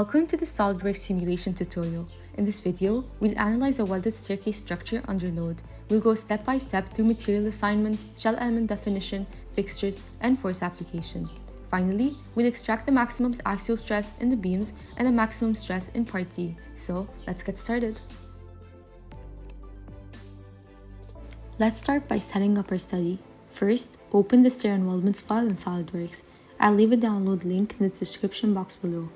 Welcome to the SOLIDWORKS Simulation tutorial. In this video, we'll analyze a welded staircase structure under load. We'll go step by step through material assignment, shell element definition, fixtures, and force application. Finally, we'll extract the maximum axial stress in the beams and the maximum stress in part D. So, let's get started. Let's start by setting up our study. First, open the stair and weldments file in SOLIDWORKS. I'll leave a download link in the description box below.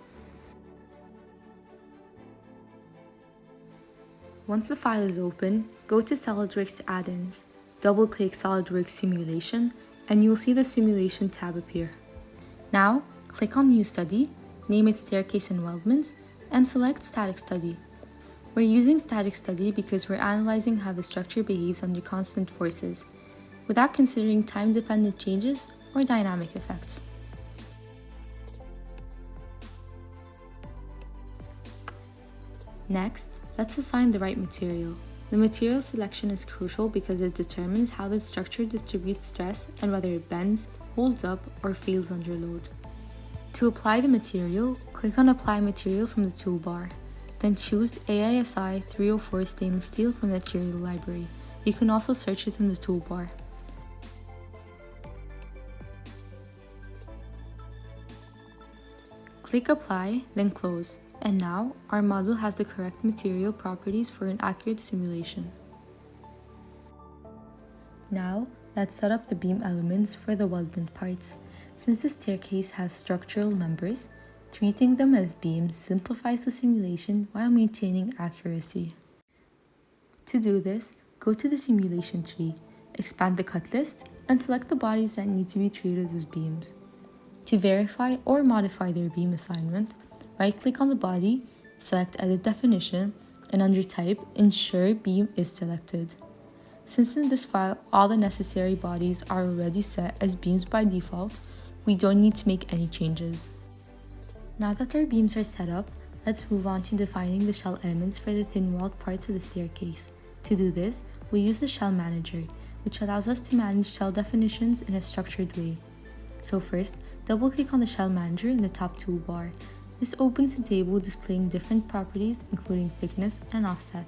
Once the file is open, go to SOLIDWORKS add-ins, double-click SOLIDWORKS Simulation, and you'll see the Simulation tab appear. Now, click on New Study, name it Staircase and Weldments, and select Static Study. We're using Static Study because we're analyzing how the structure behaves under constant forces, without considering time-dependent changes or dynamic effects. Next, let's assign the right material. The material selection is crucial because it determines how the structure distributes stress and whether it bends, holds up, or fails under load. To apply the material, click on Apply Material from the toolbar. Then choose AISI 304 stainless steel from the material library. You can also search it in the toolbar. Click Apply, then Close. And now, our model has the correct material properties for an accurate simulation. Now, let's set up the beam elements for the weldment parts. Since the staircase has structural numbers, treating them as beams simplifies the simulation while maintaining accuracy. To do this, go to the simulation tree, expand the cut list, and select the bodies that need to be treated as beams. To verify or modify their beam assignment, right-click on the body, select Edit Definition, and under Type, ensure Beam is selected. Since in this file all the necessary bodies are already set as beams by default, we don't need to make any changes. Now that our beams are set up, let's move on to defining the shell elements for the thin-walled parts of the staircase. To do this, we use the Shell Manager, which allows us to manage shell definitions in a structured way. So first, double-click on the Shell Manager in the top toolbar. This opens a table displaying different properties including thickness and offset.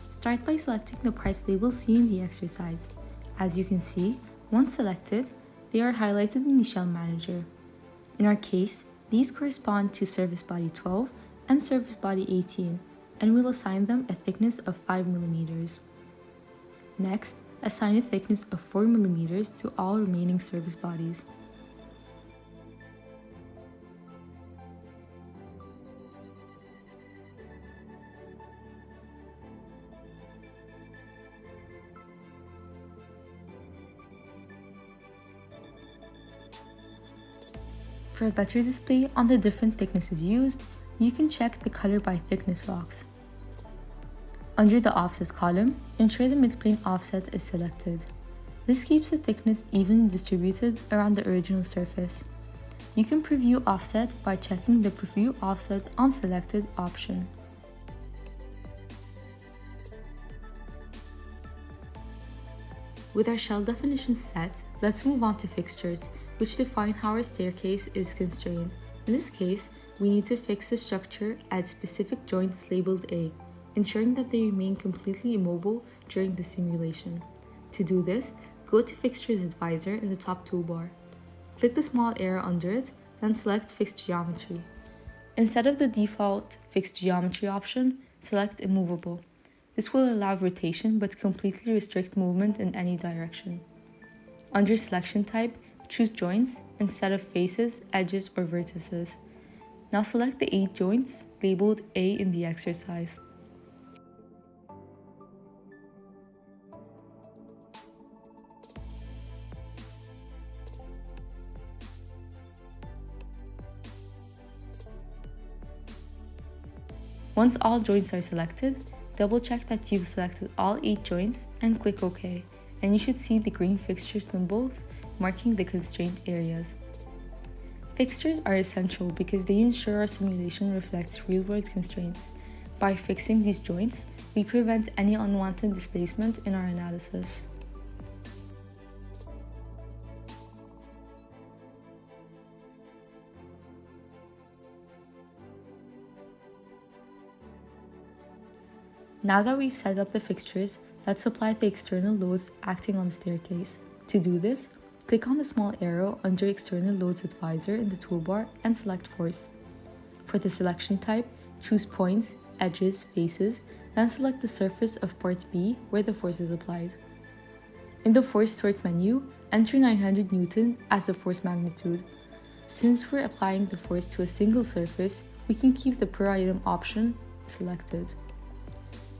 Start by selecting the parts labeled C in the exercise. As you can see, once selected, they are highlighted in the Shell Manager. In our case, these correspond to Surface Body 12 and Surface Body 18, and we'll assign them a thickness of 5 mm. Next, assign a thickness of 4 mm to all remaining surface bodies. For a better display on the different thicknesses used, you can check the Color by Thickness box. Under the Offset column, ensure the midplane offset is selected. This keeps the thickness evenly distributed around the original surface. You can preview offset by checking the Preview Offset on Selected option. With our shell definition set, let's move on to fixtures, which define how our staircase is constrained. In this case, we need to fix the structure at specific joints labeled A, ensuring that they remain completely immobile during the simulation. To do this, go to Fixtures Advisor in the top toolbar. Click the small arrow under it, then select Fixed Geometry. Instead of the default Fixed Geometry option, select Immovable. This will allow rotation but completely restrict movement in any direction. Under Selection Type, choose Joints instead of faces, edges, or vertices. Now select the 8 joints labeled A in the exercise. Once all joints are selected, double-check that you've selected all 8 joints and click OK, and you should see the green fixture symbols marking the constrained areas. Fixtures are essential because they ensure our simulation reflects real-world constraints. By fixing these joints, we prevent any unwanted displacement in our analysis. Now that we've set up the fixtures, let's apply the external loads acting on the staircase. To do this, click on the small arrow under External Loads Advisor in the toolbar and select Force. For the selection type, choose Points, Edges, Faces, then select the surface of Part B where the force is applied. In the Force Torque menu, enter 900 Newton as the force magnitude. Since we're applying the force to a single surface, we can keep the per item option selected.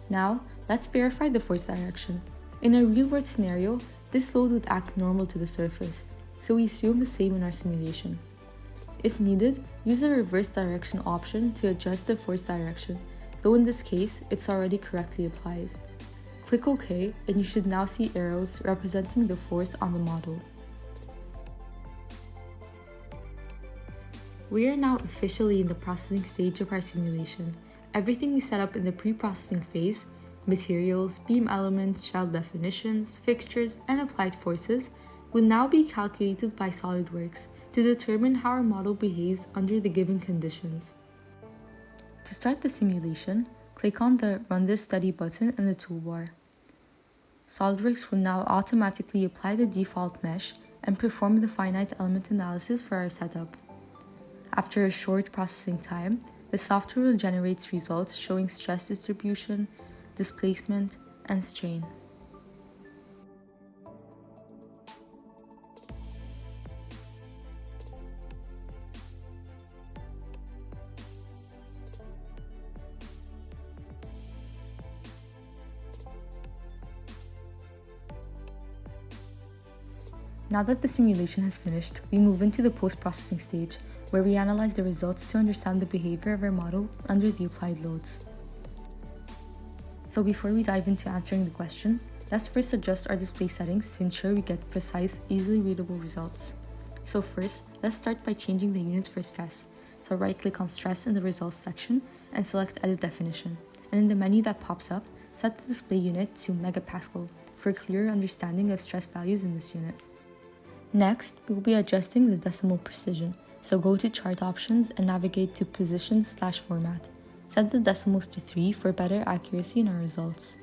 Now, let's verify the force direction. In a real-world scenario, this load would act normal to the surface, so we assume the same in our simulation. If needed, use the reverse direction option to adjust the force direction, though in this case, it's already correctly applied. Click OK, and you should now see arrows representing the force on the model. We are now officially in the processing stage of our simulation. Everything we set up in the pre-processing phase, materials, beam elements, shell definitions, fixtures, and applied forces, will now be calculated by SOLIDWORKS to determine how our model behaves under the given conditions. To start the simulation, click on the Run This Study button in the toolbar. SOLIDWORKS will now automatically apply the default mesh and perform the finite element analysis for our setup. After a short processing time, the software will generate results showing stress distribution, displacement, and strain. Now that the simulation has finished, we move into the post-processing stage, where we analyze the results to understand the behavior of our model under the applied loads. So before we dive into answering the questions, let's first adjust our display settings to ensure we get precise, easily readable results. So first, let's start by changing the units for stress. So right-click on Stress in the Results section and select Edit Definition. And in the menu that pops up, set the display unit to megapascal for a clearer understanding of stress values in this unit. Next, we'll be adjusting the decimal precision. So go to Chart Options and navigate to Position/Format. Set the decimals to 3 for better accuracy in our results.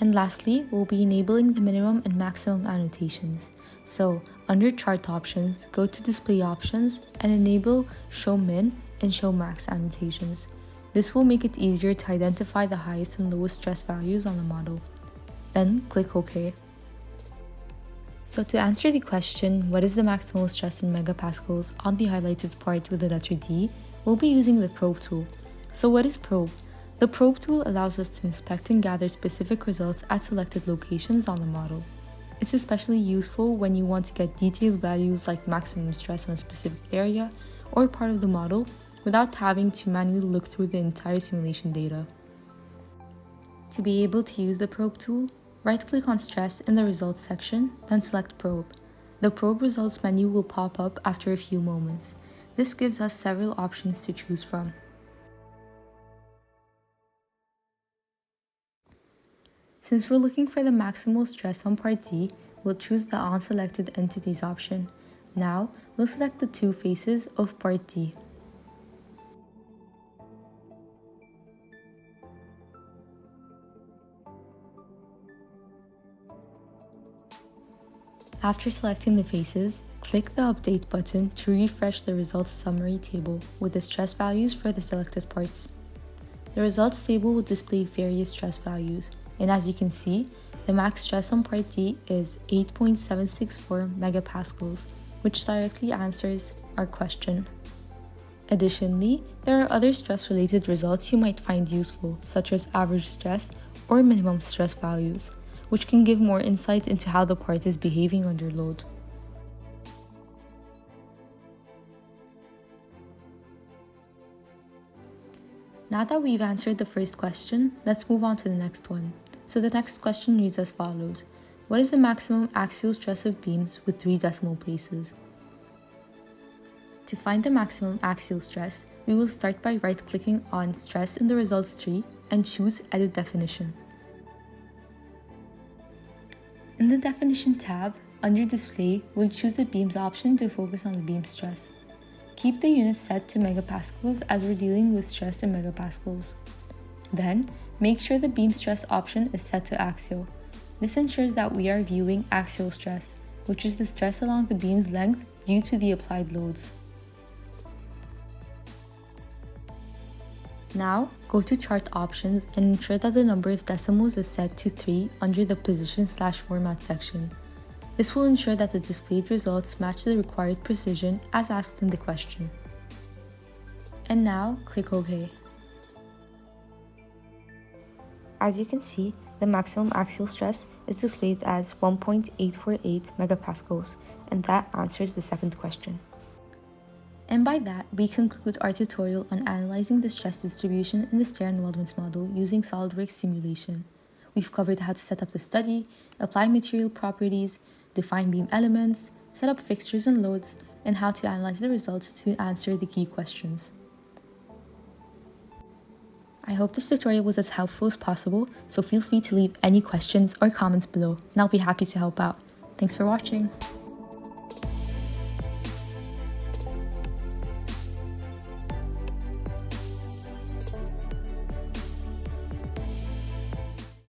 And lastly, we'll be enabling the minimum and maximum annotations. So under Chart Options, go to Display Options and enable Show Min and Show Max annotations. This will make it easier to identify the highest and lowest stress values on the model. Then click OK. So to answer the question, what is the maximal stress in megapascals on the highlighted part with the letter D, we'll be using the Probe tool. So what is Probe? The Probe tool allows us to inspect and gather specific results at selected locations on the model. It's especially useful when you want to get detailed values like maximum stress on a specific area or part of the model without having to manually look through the entire simulation data. To be able to use the Probe tool, right-click on Stress in the Results section, then select Probe. The Probe Results menu will pop up after a few moments. This gives us several options to choose from. Since we're looking for the maximal stress on Part D, we'll choose the On-Selected Entities option. Now, we'll select the two faces of Part D. After selecting the faces, click the Update button to refresh the results summary table with the stress values for the selected parts. The results table will display various stress values, and as you can see, the max stress on Part D is 8.764 megapascals, which directly answers our question. Additionally, there are other stress-related results you might find useful, such as average stress or minimum stress values, which can give more insight into how the part is behaving under load. Now that we've answered the first question, let's move on to the next one. So the next question reads as follows: what is the maximum axial stress of beams with 3 decimal places? To find the maximum axial stress, we will start by right-clicking on Stress in the Results tree and choose Edit Definition. In the Definition tab, under Display, we'll choose the Beams option to focus on the beam stress. Keep the units set to megapascals as we're dealing with stress in megapascals. Then, make sure the beam stress option is set to axial. This ensures that we are viewing axial stress, which is the stress along the beam's length due to the applied loads. Now, go to chart options and ensure that the number of decimals is set to 3 under the position/format section. This will ensure that the displayed results match the required precision as asked in the question. And now, click OK. As you can see, the maximum axial stress is displayed as 1.848 megapascals, and that answers the second question. And by that, we conclude our tutorial on analyzing the stress distribution in the stair and weldment model using SOLIDWORKS Simulation. We've covered how to set up the study, apply material properties, define beam elements, set up fixtures and loads, and how to analyze the results to answer the key questions. I hope this tutorial was as helpful as possible, so feel free to leave any questions or comments below, and I'll be happy to help out. Thanks for watching!